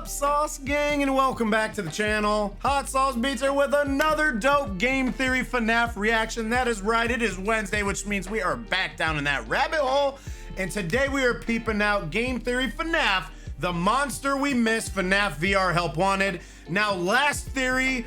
up, Sauce Gang, and welcome back to the channel. Hot Sauce Beats here with another dope game theory FNAF reaction. That is right, it is Wednesday, which means we are back down in that rabbit hole. And today we are peeping out game theory FNAF, the monster we missed, FNAF VR Help Wanted. Now, last theory,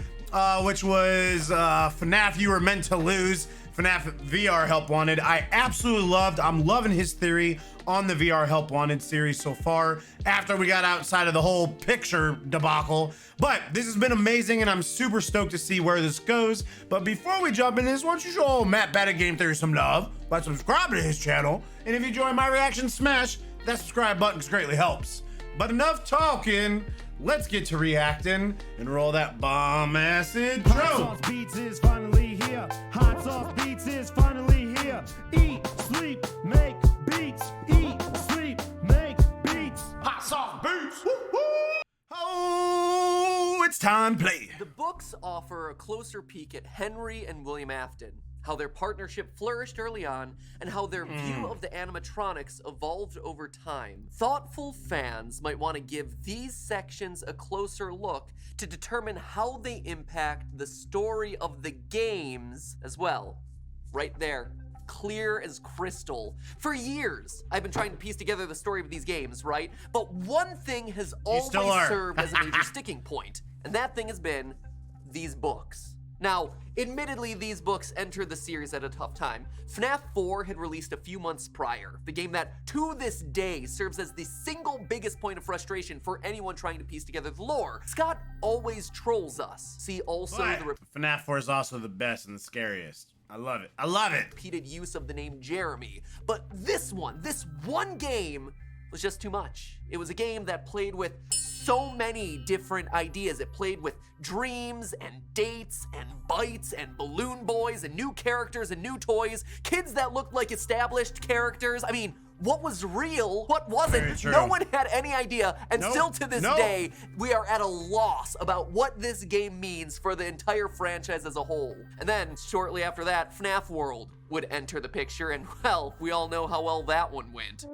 which was FNAF you were meant to lose, FNAF VR Help Wanted, I absolutely loved. I'm loving his theory on the VR Help Wanted series so far after we got outside of the whole picture debacle. But this has been amazing and I'm super stoked to see where this goes. But before we jump into this, why don't you show old Matt Bad at Game Theory some love by subscribing to his channel. And if you enjoy my reaction, smash that subscribe button because it greatly helps. But enough talking, let's get to reacting and roll that bomb ass intro. Hot Sauce Beats is finally here. Hot Sauce Beats is finally here. Eat, sleep, make beats. Eat, sleep, make beats. Hot Sauce Beats. Woo woo. Oh, it's time to play. The books offer a closer peek at Henry and William Afton, how their partnership flourished early on, and how their view of the animatronics evolved over time. Thoughtful fans might want to give these sections a closer look to determine how they impact the story of the games as well. Right there, clear as crystal. For years, I've been trying to piece together the story of these games, right? But one thing has always served as a major sticking point, and that thing has been these books. Now, admittedly, these books entered the series at a tough time. FNAF 4 had released a few months prior, the game that, to this day, serves as the single biggest point of frustration for anyone trying to piece together the lore. Scott always trolls us. See also the FNAF 4 is also the best and the scariest. I love it. I love it. repeated use of the name Jeremy. But this one game was just too much. It was a game that played with so many different ideas. It played with dreams and dates and bites and balloon boys and new characters and new toys, kids that looked like established characters. I mean, what was real? What wasn't? No one had any idea, and still to this day, we are at a loss about what this game means for the entire franchise as a whole. And then, shortly after that, FNAF World would enter the picture, and well, we all know how well that one went. So,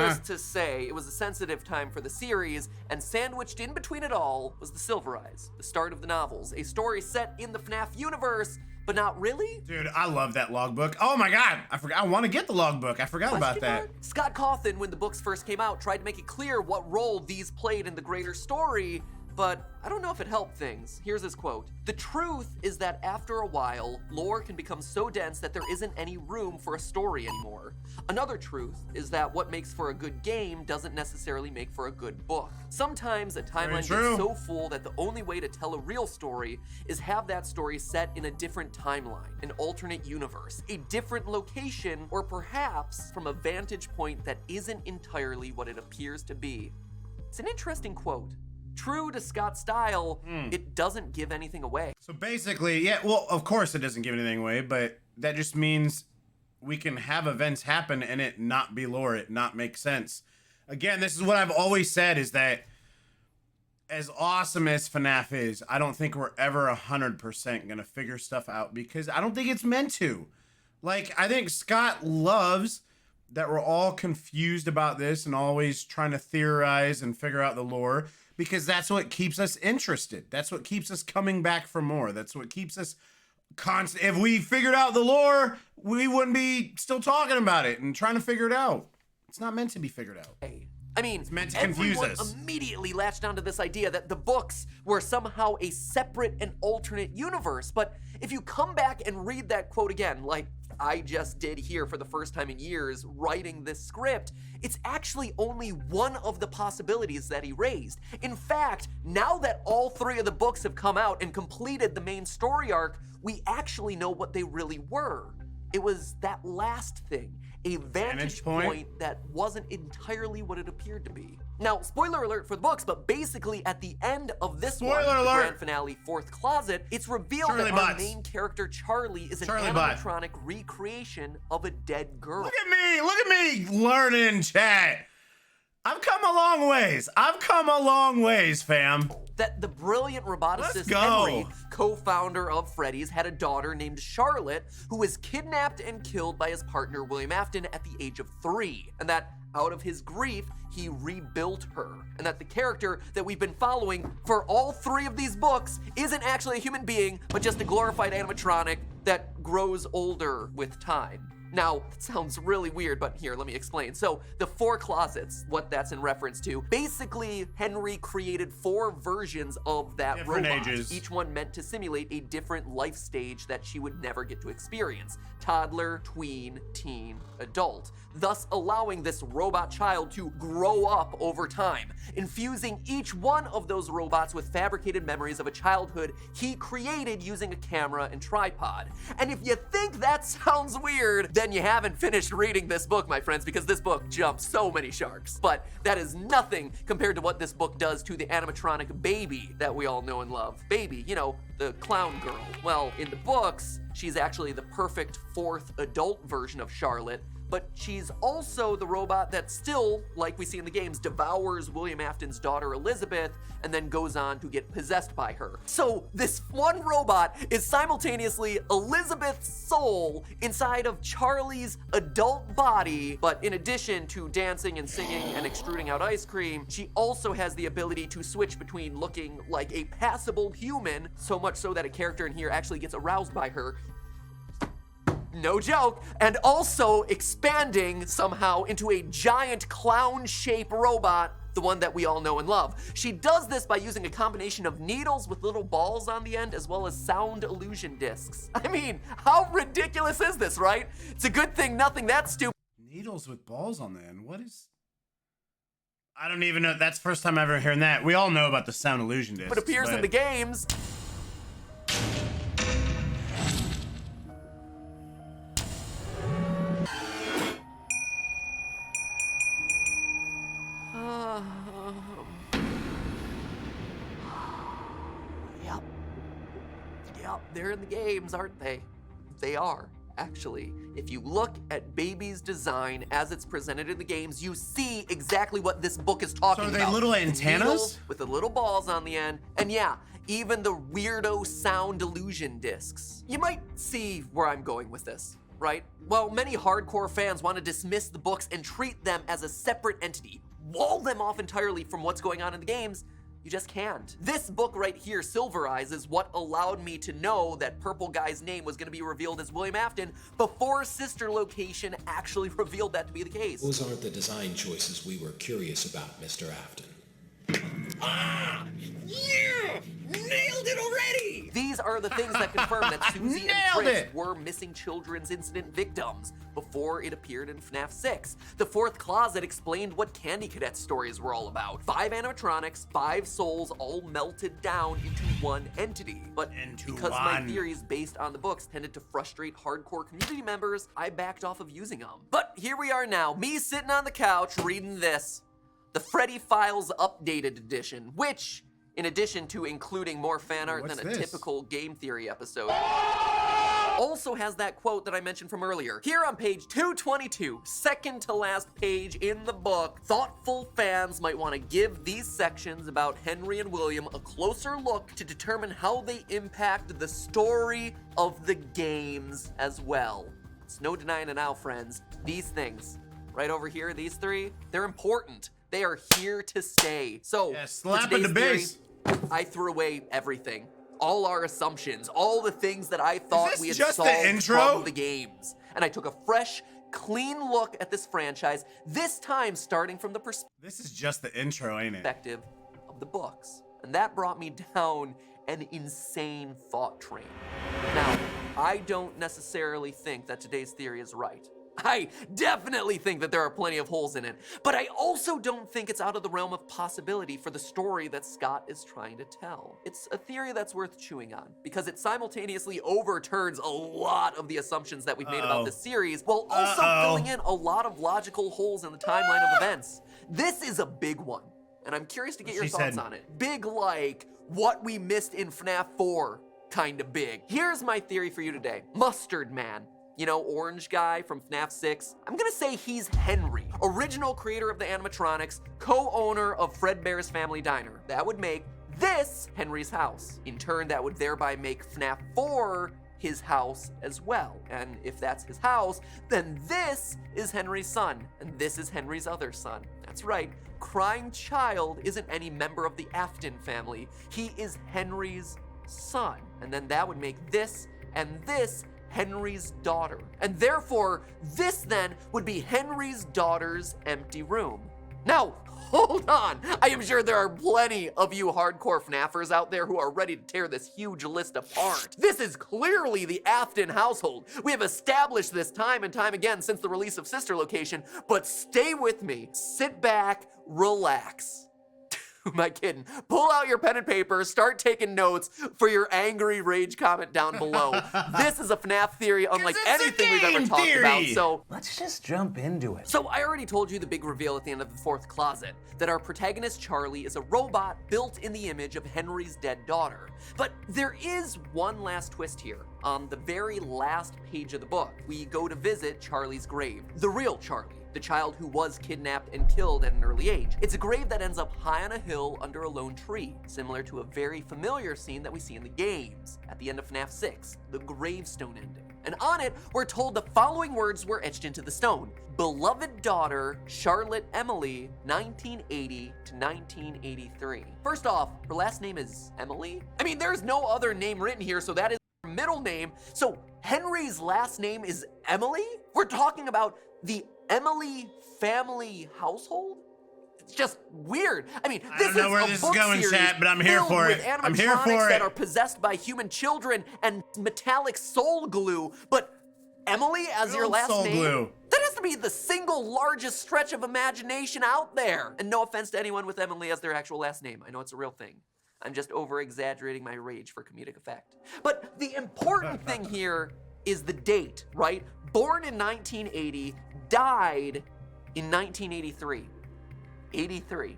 needless to say, it was a sensitive time for the series, and sandwiched in between it all was the Silver Eyes, the start of the novels, a story set in the FNAF universe, but not really. Dude, I love that logbook. Oh my God, I forgot. I want to get the logbook. I forgot about that. Scott Cawthon, when the books first came out, tried to make it clear what role these played in the greater story, but I don't know if it helped things. Here's his quote. "The truth is that after a while, lore can become so dense that there isn't any room for a story anymore. Another truth is that what makes for a good game doesn't necessarily make for a good book. Sometimes a timeline gets so full that the only way to tell a real story is have that story set in a different timeline, an alternate universe, a different location, or perhaps from a vantage point that isn't entirely what it appears to be." It's an interesting quote. True to Scott's style, it doesn't give anything away. So basically, yeah, well, of course it doesn't give anything away, but that just means we can have events happen and it not be lore, it not make sense. Again, this is what I've always said, is that as awesome as FNAF is, I don't think we're ever 100% gonna figure stuff out because I don't think it's meant to. Like, I think Scott loves that we're all confused about this and always trying to theorize and figure out the lore, because that's what keeps us interested. That's what keeps us coming back for more. That's what keeps us constant. If we figured out the lore, we wouldn't be still talking about it and trying to figure it out. It's not meant to be figured out. I mean, it's meant to confuse everyone us. Immediately latched onto this idea that the books were somehow a separate and alternate universe. But if you come back and read that quote again, like I just did here for the first time in years writing this script, it's actually only one of the possibilities that he raised. In fact, now that all three of the books have come out and completed the main story arc, we actually know what they really were. It was that last thing, a vantage point that wasn't entirely what it appeared to be. Now, spoiler alert for the books, but basically at the end of this the grand finale, Fourth Closet, it's revealed that our main character, Charlie, is an animatronic recreation of a dead girl. Look at me learning, chat. I've come a long ways. I've come a long ways, fam. that the brilliant roboticist Let's go. Henry, co-founder of Freddy's, had a daughter named Charlotte who was kidnapped and killed by his partner William Afton at the age of 3, and that out of his grief, he rebuilt her, and that the character that we've been following for all 3 of these books isn't actually a human being, but just a glorified animatronic that grows older with time. Now, it sounds really weird, but here, let me explain. So, the 4 closets, what that's in reference to, basically, Henry created 4 versions of that Different robot, ages. each one meant to simulate a different life stage that she would never get to experience. Toddler, tween, teen, adult, thus allowing this robot child to grow up over time, infusing each one of those robots with fabricated memories of a childhood he created using a camera and tripod. And if you think that sounds weird, then you haven't finished reading this book, my friends, because this book jumps so many sharks. But that is nothing compared to what this book does to the animatronic baby that we all know and love. Baby, you know, the clown girl. Well, in the books, she's actually the perfect 4th adult version of Charlotte, but she's also the robot that still, like we see in the games, devours William Afton's daughter Elizabeth and then goes on to get possessed by her. So this one robot is simultaneously Elizabeth's soul inside of Charlie's adult body, but in addition to dancing and singing and extruding out ice cream, she also has the ability to switch between looking like a passable human, so much so that a character in here actually gets aroused by her, no joke, and also expanding somehow into a giant clown-shaped robot, the one that we all know and love. She does this by using a combination of needles with little balls on the end, as well as sound illusion discs. I mean, how ridiculous is this, right? It's a good thing nothing that stupid. Needles with balls on the end. What is... I don't even know. That's the first time I've ever heard that. We all know about the sound illusion discs. But appears in the games. Yep, they're in the games, aren't they? They are, actually. If you look at Baby's design as it's presented in the games, you see exactly what this book is talking about. So are they little antennas? Needles with the little balls on the end, and yeah, even the weirdo sound illusion discs. You might see where I'm going with this, right? Well, many hardcore fans want to dismiss the books and treat them as a separate entity, wall them off entirely from what's going on in the games. You just can't. This book right here, Silver Eyes, is what allowed me to know that Purple Guy's name was going to be revealed as William Afton before Sister Location actually revealed that to be the case. Those aren't the design choices we were curious about, Mr. Afton. Ah! Yeah! Nailed it already! These are the things that confirm that Susie and Fritz were missing children's incident victims before it appeared in Fnaf 6. The 4th closet explained what Candy Cadet's stories were all about. 5 animatronics, 5 souls, all melted down into one entity. But because my theories based on the books tended to frustrate hardcore community members, I backed off of using them. But here we are now, me sitting on the couch reading this. The Freddy Files Updated Edition, which, in addition to including more fan art than a typical game theory episode, also has that quote that I mentioned from earlier. Here on page 222, second to last page in the book, thoughtful fans might want to give these sections about Henry and William a closer look to determine how they impact the story of the games as well. It's no denying it now, friends. These things, right over here, these 3, they're important. They are here to stay. So, slap in the base. I threw away everything. All our assumptions, all the things that I thought we had solved from the games. And I took a fresh, clean look at this franchise, this time starting from the This is just the intro, ain't it? perspective of the books. And that brought me down an insane thought train. Now, I don't necessarily think that today's theory is right. I definitely think that there are plenty of holes in it, but I also don't think it's out of the realm of possibility for the story that Scott is trying to tell. It's a theory that's worth chewing on, because it simultaneously overturns a lot of the assumptions that we've made about this series, while also filling in a lot of logical holes in the timeline of events. This is a big one, and I'm curious to get your thoughts on it. Big like what we missed in Fnaf 4, kind of big. Here's my theory for you today. Mustard Man. You know, orange guy from Fnaf 6. I'm gonna say he's Henry, original creator of the animatronics, co-owner of Fredbear's Family Diner. That would make this Henry's house. In turn, that would thereby make FNAF 4 his house as well. And if that's his house, then this is Henry's son, and this is Henry's other son. That's right, Crying Child isn't any member of the Afton family. He is Henry's son. And then that would make this and this Henry's daughter. And therefore, this then would be Henry's daughter's empty room. Now, hold on. I am sure there are plenty of you hardcore FNAFers out there who are ready to tear this huge list apart. This is clearly the Afton household. We have established this time and time again since the release of Sister Location, but stay with me. Sit back, relax. Who am I kidding? Pull out your pen and paper, start taking notes for your angry rage comment down below. This is a FNAF theory unlike anything we've ever talked about, so let's just jump into it. So I already told you the big reveal at the end of the fourth closet, that our protagonist Charlie is a robot built in the image of Henry's dead daughter. But there is one last twist here. On the very last page of the book, we go to visit Charlie's grave, the real Charlie, the child who was kidnapped and killed at an early age. It's a grave that ends up high on a hill under a lone tree, similar to a very familiar scene that we see in the games at the end of FNAF 6, the gravestone ending. And on it, we're told the following words were etched into the stone: beloved daughter, Charlotte Emily, 1980 to 1983. First off, her last name is Emily? I mean, there's no other name written here, so that is her middle name. So Henry's last name is Emily? We're talking about the Emily family household? It's just weird. I mean, this is I don't know where this is going, chat, but I'm here for it. I'm here for it. That are possessed by human children and metallic soul glue, but Emily as your last name? Glue. That has to be the single largest stretch of imagination out there. And no offense to anyone with Emily as their actual last name. I know it's a real thing. I'm just over-exaggerating my rage for comedic effect. But the important thing here is the date, right? Born in 1980, died in 1983. 83.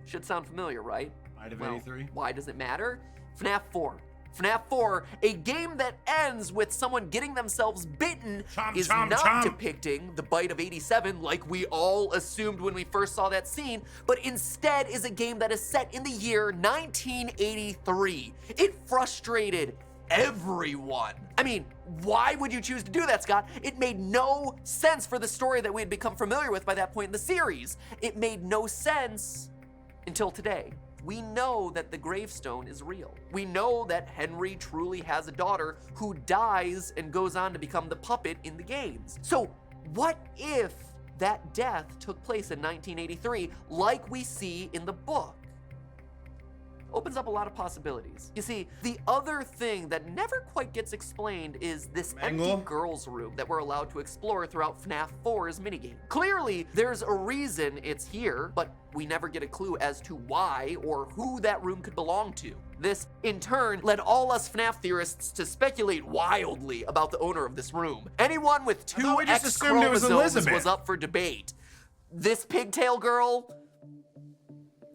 Should sound familiar, right? Might have 83. Why does it matter? FNAF 4. FNAF 4, a game that ends with someone getting themselves bitten, is not depicting the bite of 87 like we all assumed when we first saw that scene, but instead is a game that is set in the year 1983. It frustrated everyone. I mean, why would you choose to do that, Scott? It made no sense for the story that we had become familiar with by that point in the series. It made no sense until today. We know that the gravestone is real. We know that Henry truly has a daughter who dies and goes on to become the puppet in the games. So what if that death took place in 1983 like we see in the book? Opens up a lot of possibilities. You see, the other thing that never quite gets explained is this empty girls' room that we're allowed to explore throughout FNAF 4's minigame. Clearly, there's a reason it's here, but we never get a clue as to why or who that room could belong to. This, in turn, led all us FNAF theorists to speculate wildly about the owner of this room. Anyone with two X chromosomes was up for debate. This pigtail girl,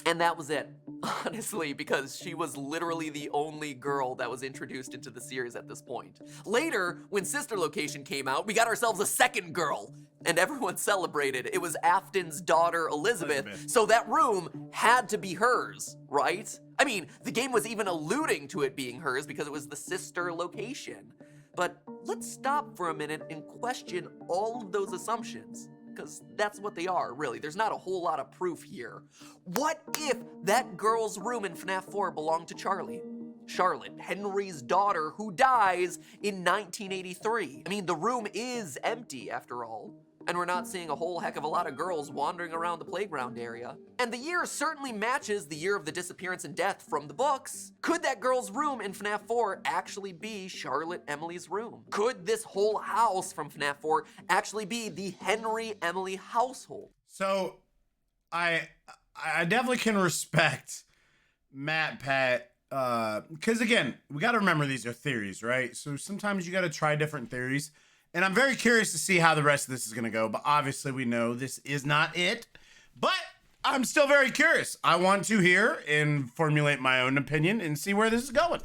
and that was it. Honestly, because she was literally the only girl that was introduced into the series at this point. Later, when Sister Location came out, we got ourselves a second girl, and everyone celebrated. It was Afton's daughter, Elizabeth, so that room had to be hers, right? I mean, the game was even alluding to it being hers because it was the Sister Location. But let's stop for a minute and question all of those assumptions, because that's what they are, really. There's not a whole lot of proof here. What if that girl's room in FNAF 4 belonged to Charlie? Charlotte, Henry's daughter, who dies in 1983. I mean, the room is empty, after all. And we're not seeing a whole heck of a lot of girls wandering around the playground area. And the year certainly matches the year of the disappearance and death from the books. Could that girl's room in FNAF 4 actually be Charlotte Emily's room? Could this whole house from FNAF 4 actually be the Henry Emily household? So, I definitely can respect Pat, because again, we got to remember these are theories, right? So sometimes you got to try different theories. And I'm very curious to see how the rest of this is going to go. But obviously, we know this is not it. But I'm still very curious. I want to hear and formulate my own opinion and see where this is going.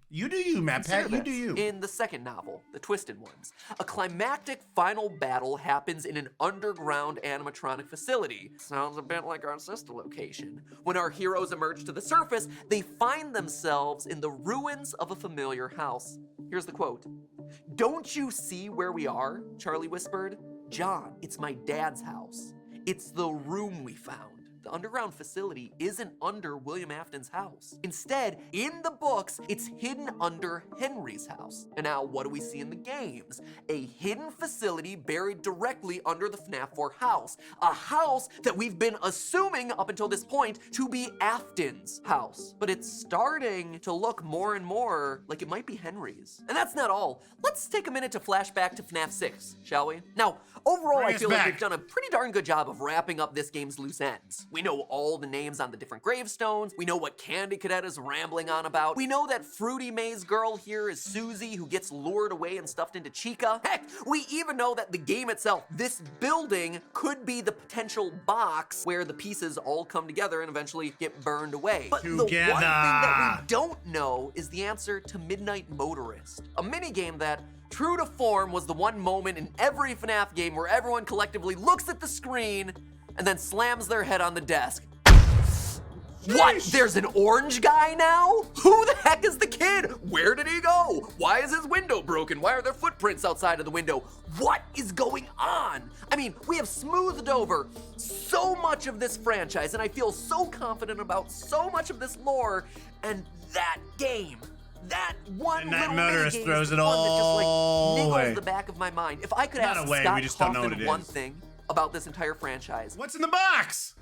You do you, Matt Pat. You do you. In the second novel, The Twisted Ones, a climactic final battle happens in an underground animatronic facility. Sounds a bit like our sister location. When our heroes emerge to the surface, they find themselves in the ruins of a familiar house. Here's the quote. "Don't you see where we are?" Charlie whispered. "John, it's my dad's house. It's the room we found." The underground facility isn't under William Afton's house. Instead, in the books, it's hidden under Henry's house. And now, what do we see in the games? A hidden facility buried directly under the Fnaf 4 house. A house that we've been assuming up until this point to be Afton's house. But it's starting to look more and more like it might be Henry's. And that's not all. Let's take a minute to flash back to FNAF 6, shall we? Now, overall, I feel like we've done a pretty darn good job of wrapping up this game's loose ends. We know all the names on the different gravestones. We know what Candy Cadet is rambling on about. We know that Fruity Maze Girl here is Susie, who gets lured away and stuffed into Chica. Heck, we even know that the game itself, this building, could be the potential box where the pieces all come together and eventually get burned away. But the one thing that we don't know is the answer to Midnight Motorist, a minigame that, true to form, was the one moment in every FNAF game where everyone collectively looks at the screen and then slams their head on the desk. What? There's an orange guy now? Who the heck is the kid? Where did he go? Why is his window broken? Why are there footprints outside of the window? What is going on? I mean, we have smoothed over so much of this franchise, and I feel so confident about so much of this lore, and that game, that one little Motorist throws it one all that just like away. niggles the back of my mind. If I could Not ask away, Scott we just don't know what Cawthon it one is. thing about this entire franchise, What's in the box?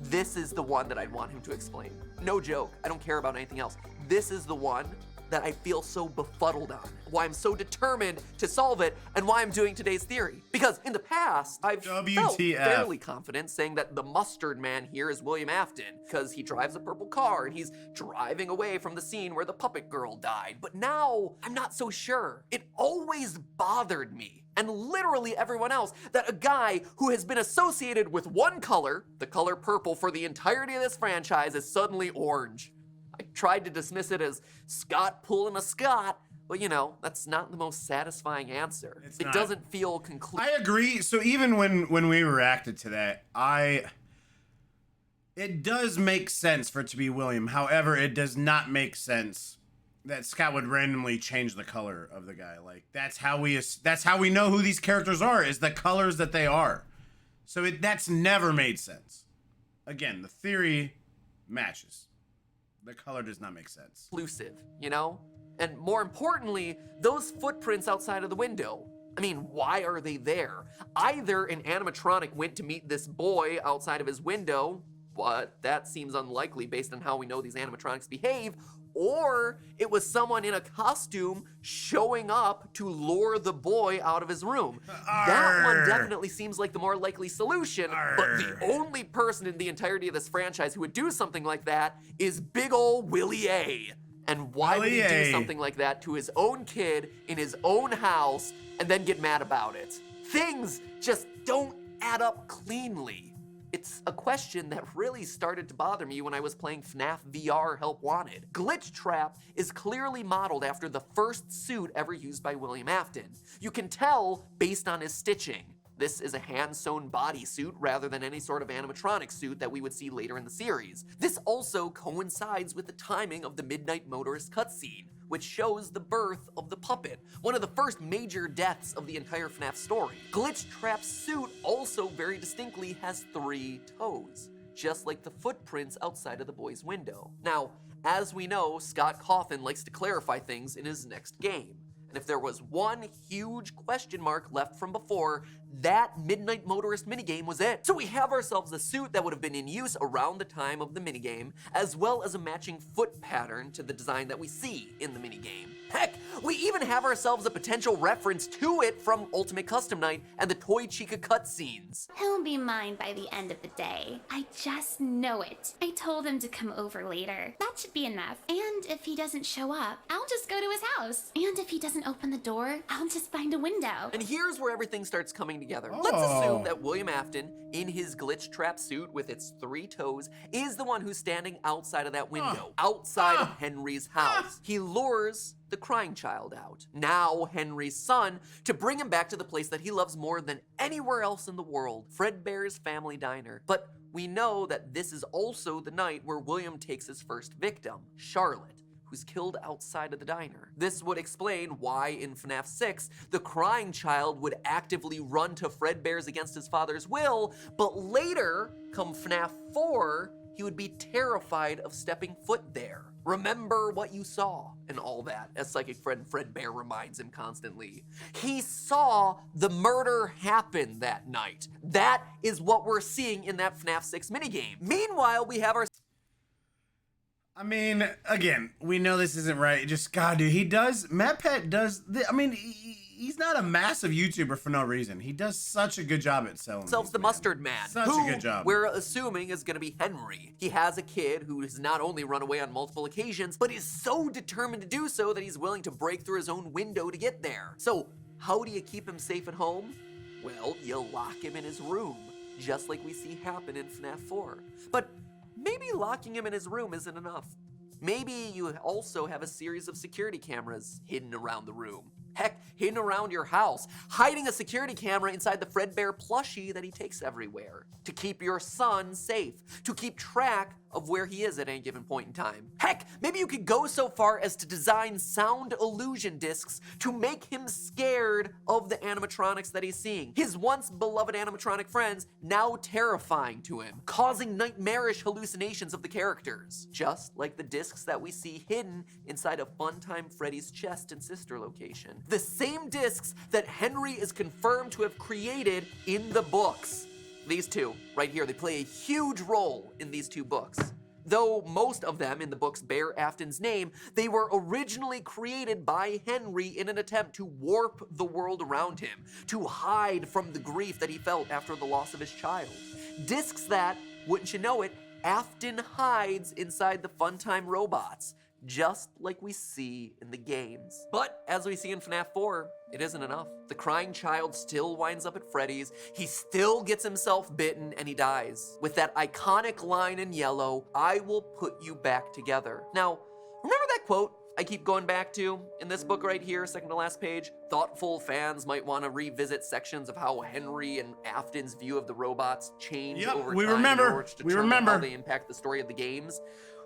this is the one that I'd want him to explain. No joke, I don't care about anything else. This is the one that I feel so befuddled on, why I'm so determined to solve it, and why I'm doing today's theory. Because in the past, I've felt fairly confident saying that the mustard man here is William Afton, because he drives a purple car and he's driving away from the scene where the puppet girl died. But now, I'm not so sure. It always bothered me, and literally everyone else, that a guy who has been associated with one color, the color purple, for the entirety of this franchise is suddenly orange. I tried to dismiss it as Scott pulling a Scott, but you know, that's not the most satisfying answer. It doesn't feel conclusive. I agree. So even when we reacted to that, it does make sense for it to be William. However, it does not make sense that Scott would randomly change the color of the guy. Like that's how we know who these characters are, is the colors that they are. So that's never made sense. Again, the theory matches. The color does not make sense. Exclusive, you know? And more importantly, those footprints outside of the window. I mean, why are they there? Either an animatronic went to meet this boy outside of his window, but that seems unlikely based on how we know these animatronics behave, or it was someone in a costume showing up to lure the boy out of his room. That one definitely seems like the more likely solution, but the only person in the entirety of this franchise who would do something like that is big ol' Willie A. And why would he do something like that to his own kid in his own house and then get mad about it? Things just don't add up cleanly. It's a question that really started to bother me when I was playing FNAF VR Help Wanted. Glitchtrap is clearly modeled after the first suit ever used by William Afton. You can tell based on his stitching. This is a hand-sewn bodysuit rather than any sort of animatronic suit that we would see later in the series. This also coincides with the timing of the Midnight Motorist cutscene, which shows the birth of the puppet, one of the first major deaths of the entire FNAF story. Glitchtrap's suit also very distinctly has 3 toes, just like the footprints outside of the boy's window. Now, as we know, Scott Cawthon likes to clarify things in his next game. And if there was one huge question mark left from before, that Midnight Motorist minigame was it. So we have ourselves a suit that would have been in use around the time of the minigame, as well as a matching foot pattern to the design that we see in the minigame. Heck, we even have ourselves a potential reference to it from Ultimate Custom Night and the Toy Chica cutscenes. He'll be mine by the end of the day. I just know it. I told him to come over later. That should be enough. And if he doesn't show up, I'll just go to his house. And if he doesn't open the door, I'll just find a window. And here's where everything starts coming together. Let's assume that William Afton, in his Glitchtrap suit with its 3 toes, is the one who's standing outside of that window, outside of Henry's house. He lures the crying child out, now Henry's son, to bring him back to the place that he loves more than anywhere else in the world, Fredbear's Family Diner. But we know that this is also the night where William takes his first victim, Charlotte, who's killed outside of the diner. This would explain why in FNAF 6, the crying child would actively run to Fredbear's against his father's will, but later, come FNAF 4, he would be terrified of stepping foot there. Remember what you saw and all that, as psychic friend Fredbear reminds him constantly. He saw the murder happen that night. That is what we're seeing in that FNAF 6 minigame. Meanwhile, we have our... I mean, again, we know this isn't right. Just, God, dude, he does, MatPat does, I mean, he's not a massive YouTuber for no reason. He does such a good job at selling the Mustard Man, Such who a good job. we're assuming is gonna be Henry. He has a kid who has not only run away on multiple occasions, but is so determined to do so that he's willing to break through his own window to get there. So, how do you keep him safe at home? Well, you lock him in his room, just like we see happen in FNAF 4. But maybe locking him in his room isn't enough. Maybe you also have a series of security cameras hidden around the room. Heck, hidden around your house, hiding a security camera inside the Fredbear plushie that he takes everywhere, to keep your son safe, to keep track of where he is at any given point in time. Heck, maybe you could go so far as to design sound illusion discs to make him scared of the animatronics that he's seeing. His once beloved animatronic friends now terrifying to him, causing nightmarish hallucinations of the characters, just like the discs that we see hidden inside of Funtime Freddy's chest and sister location. The same discs that Henry is confirmed to have created in the books. These two, right here, they play a huge role in these 2 books. Though most of them in the books bear Afton's name, they were originally created by Henry in an attempt to warp the world around him, to hide from the grief that he felt after the loss of his child. Discs that, wouldn't you know it, Afton hides inside the Funtime robots, just like we see in the games. But as we see in FNAF 4, it isn't enough. The crying child still winds up at Freddy's, he still gets himself bitten, and he dies. With that iconic line in yellow, "I will put you back together." Now, remember that quote I keep going back to in this book right here, second to last page? Thoughtful fans might want to revisit sections of how Henry and Afton's view of the robots change over time in order to determine how they impact the story of the games.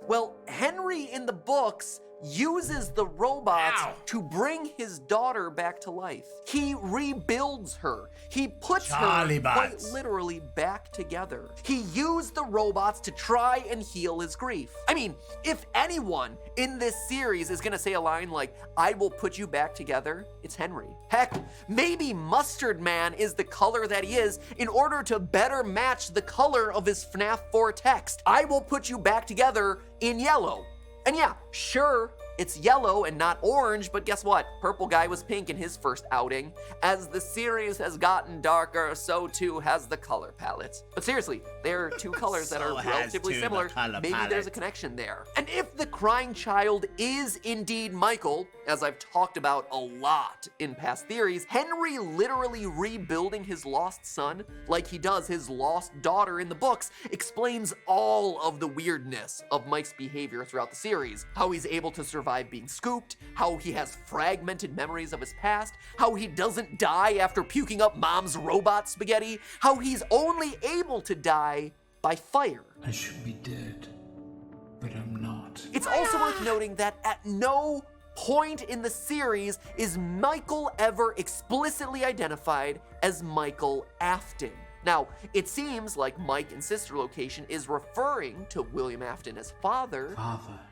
Well, Henry in the books uses the robots to bring his daughter back to life. He rebuilds her. He puts her quite literally back together. He used the robots to try and heal his grief. I mean, if anyone in this series is gonna say a line like, "I will put you back together," it's Henry. Heck, maybe Mustard Man is the color that he is in order to better match the color of his FNAF 4 text. "I will put you back together" in yellow. And yeah, sure, it's yellow and not orange, but guess what? Purple Guy was pink in his first outing. As the series has gotten darker, so too has the color palette. But seriously, there are 2 colors that are relatively similar. Maybe there's a connection there. And if the crying child is indeed Michael, as I've talked about a lot in past theories, Henry literally rebuilding his lost son, like he does his lost daughter in the books, explains all of the weirdness of Mike's behavior throughout the series. How he's able to survive being scooped, how he has fragmented memories of his past, how he doesn't die after puking up mom's robot spaghetti, how he's only able to die by fire. I should be dead, but I'm not. It's also worth noting that at no point in the series is Michael ever explicitly identified as Michael Afton. Now, it seems like Mike in sister location is referring to William Afton as father. Father.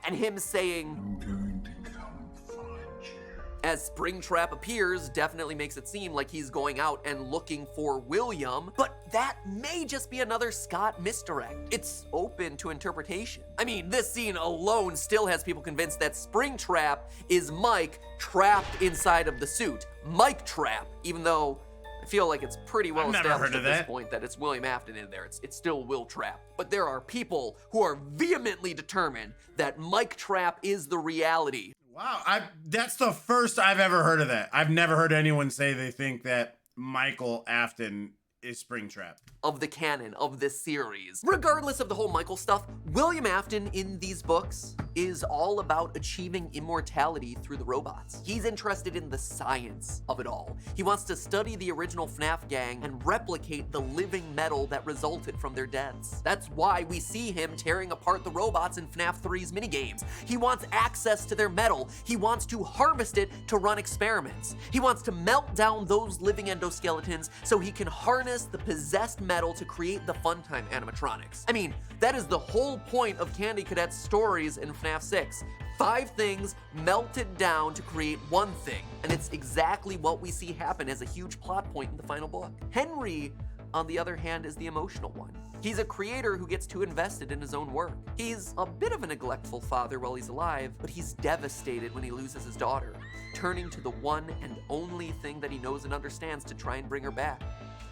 And him saying, I'm going to come find you. As Springtrap appears, definitely makes it seem like he's going out and looking for William, but that may just be another Scott misdirect. It's open to interpretation. I mean, this scene alone still has people convinced that Springtrap is Mike trapped inside of the suit. Mike Trap, even though I feel like it's pretty well established at this point that it's William Afton in there. It's still Will Trap. But there are people who are vehemently determined that Mike Trap is the reality. Wow, that's the first I've ever heard of that. I've never heard anyone say they think that Michael Afton is Springtrap. Of the canon of this series. Regardless of the whole Michael stuff, William Afton in these books is all about achieving immortality through the robots. He's interested in the science of it all. He wants to study the original Fnaf gang and replicate the living metal that resulted from their deaths. That's why we see him tearing apart the robots in Fnaf 3's minigames. He wants access to their metal. He wants to harvest it to run experiments. He wants to melt down those living endoskeletons so he can harness the possessed metal to create the Funtime animatronics. I mean, that is the whole point of Candy Cadet's stories in FNAF 6. 5 things melted down to create one thing, and it's exactly what we see happen as a huge plot point in the final book. Henry, on the other hand, is the emotional one. He's a creator who gets too invested in his own work. He's a bit of a neglectful father while he's alive, but he's devastated when he loses his daughter, turning to the one and only thing that he knows and understands to try and bring her back: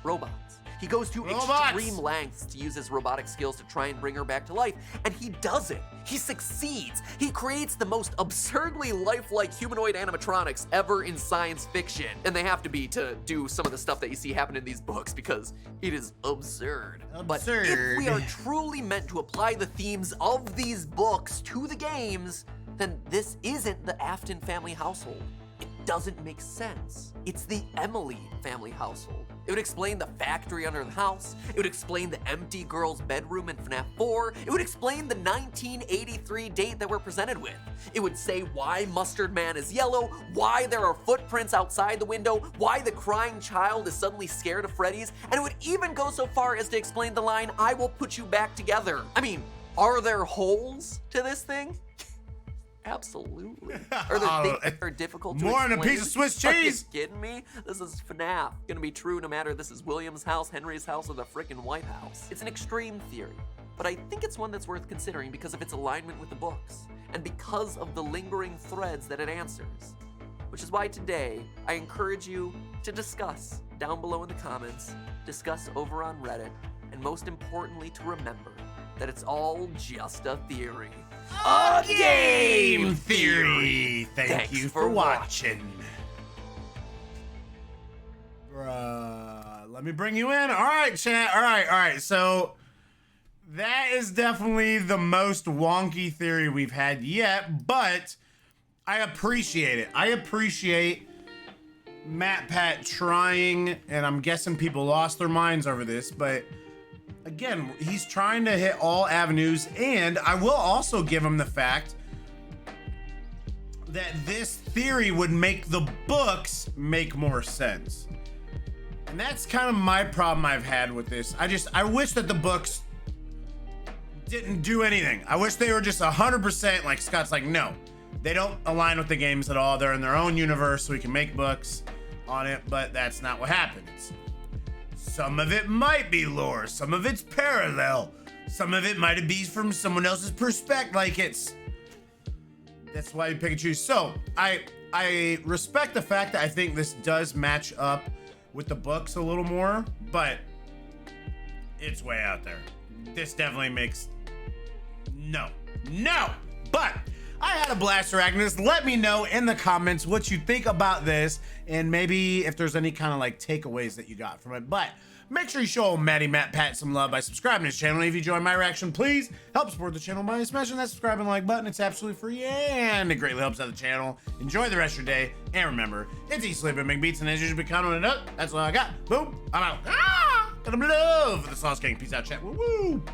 robots. He goes to extreme lengths to use his robotic skills to try and bring her back to life, and he does it. He succeeds. He creates the most absurdly lifelike humanoid animatronics ever in science fiction, and they have to be to do some of the stuff that you see happen in these books because it is absurd. But if we are truly meant to apply the themes of these books to the games, then this isn't the Afton family household. It doesn't make sense. It's the Emily family household. It would explain the factory under the house. It would explain the empty girl's bedroom in FNAF 4. It would explain the 1983 date that we're presented with. It would say why Mustard Man is yellow, why there are footprints outside the window, why the crying child is suddenly scared of Freddy's, and it would even go so far as to explain the line, "I will put you back together." I mean, are there holes to this thing? Absolutely. Are there things that are difficult to explain? More than a piece of Swiss cheese. Are you kidding me? This is FNAF. Gonna be true no matter this is William's house, Henry's house, or the frickin' White House. It's an extreme theory, but I think it's one that's worth considering because of its alignment with the books and because of the lingering threads that it answers. Which is why today I encourage you to discuss down below in the comments, discuss over on Reddit, and most importantly to remember that it's all just a theory. A game theory. Thank you for watching. Bruh, let me bring you in. All right, chat. All right. So that is definitely the most wonky theory we've had yet, but I appreciate it. I appreciate Matt Pat trying, and I'm guessing people lost their minds over this, but again, he's trying to hit all avenues, and I will also give him the fact that this theory would make the books make more sense. And that's kind of my problem I've had with this. I wish that the books didn't do anything. I wish they were just 100% like Scott's like, no, they don't align with the games at all. They're in their own universe, so we can make books on it, but that's not what happens. Some of it might be lore, some of it's parallel, some of it might be from someone else's perspective. Like that's why you pick and choose. So I respect the fact that I think this does match up with the books a little more, but it's way out there. This definitely makes no. But I had a blast reacting to this. Let me know in the comments what you think about this, and maybe if there's any kind of like takeaways that you got from it. But make sure you show Matt Pat some love by subscribing to his channel. And if you enjoy my reaction, please help support the channel by smashing that subscribe and like button. It's absolutely free and it greatly helps out the channel. Enjoy the rest of your day, and remember, it's eat, sleep, and make beats, and as usual, be counting it up. That's all I got. Boom, I'm out. Got love for the Sauce Gang. Peace out, chat. Woo woo.